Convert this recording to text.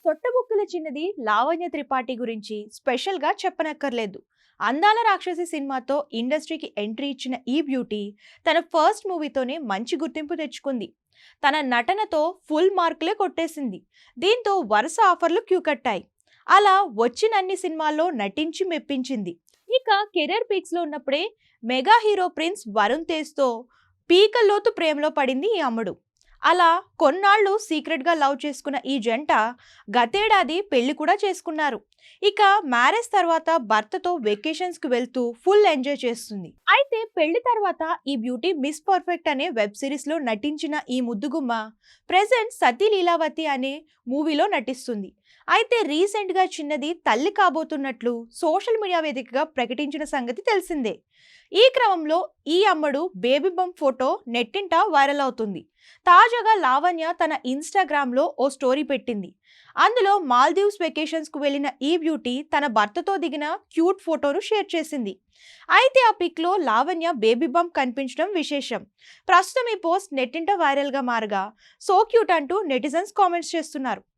సొట్టబుక్కుల చిన్నది లావణ్య త్రిపాఠి గురించి స్పెషల్గా చెప్పనక్కర్లేదు. అందాల రాక్షసి సినిమాతో ఇండస్ట్రీకి ఎంట్రీ ఇచ్చిన ఈ బ్యూటీ తన ఫస్ట్ మూవీతోనే మంచి గుర్తింపు తెచ్చుకుంది. తన నటనతో ఫుల్ మార్కులే కొట్టేసింది. దీంతో వరుస ఆఫర్లు క్యూ కట్టాయి. అలా వచ్చినన్ని సినిమాల్లో నటించి మెప్పించింది. ఇక కెరీర్ పీక్స్ లో ఉన్నప్పుడే మెగా హీరో ప్రిన్స్ వరుణ్ తేజ్తో పీకల్లోతు ప్రేమలో పడింది ఈ అమ్మడు. అలా కొన్నాళ్ళు సీక్రెట్గా లవ్ చేసుకున్న ఈ జంట గతేడాది పెళ్లి కూడా చేసుకున్నారు. ఇక మ్యారేజ్ తర్వాత భర్తతో వెకేషన్స్కి వెళ్తూ ఫుల్ ఎంజాయ్ చేస్తుంది. అయితే పెళ్లి తర్వాత ఈ బ్యూటీ మిస్ పర్ఫెక్ట్ అనే వెబ్ సిరీస్లో నటించిన ఈ ముద్దుగుమ్మ ప్రెసెంట్ సతీ లీలావతి అనే మూవీలో నటిస్తుంది. అయితే రీసెంట్గా చిన్నది తల్లి కాబోతున్నట్లు సోషల్ మీడియా వేదికగా ప్రకటించిన సంగతి తెలిసిందే. ఈ క్రమంలో ఈ అమ్మడు బేబీ బంప్ ఫోటో నెట్టింట వైరల్ అవుతుంది. తాజాగా లావణ్య తన ఇన్స్టాగ్రామ్లో ఓ స్టోరీ పెట్టింది. అందులో మాల్దీవ్స్ వెకేషన్స్కు వెళ్ళిన ఈ బ్యూటీ తన భర్తతో దిగిన క్యూట్ ఫోటోను షేర్ చేసింది. అయితే ఆ పిక్లో లావణ్య బేబీ బంప్ కనిపించడం విశేషం. ప్రస్తుతం ఈ పోస్ట్ నెట్టింట వైరల్గా మారగా సో క్యూట్ అంటూ నెటిజన్స్ కామెంట్స్ చేస్తున్నారు.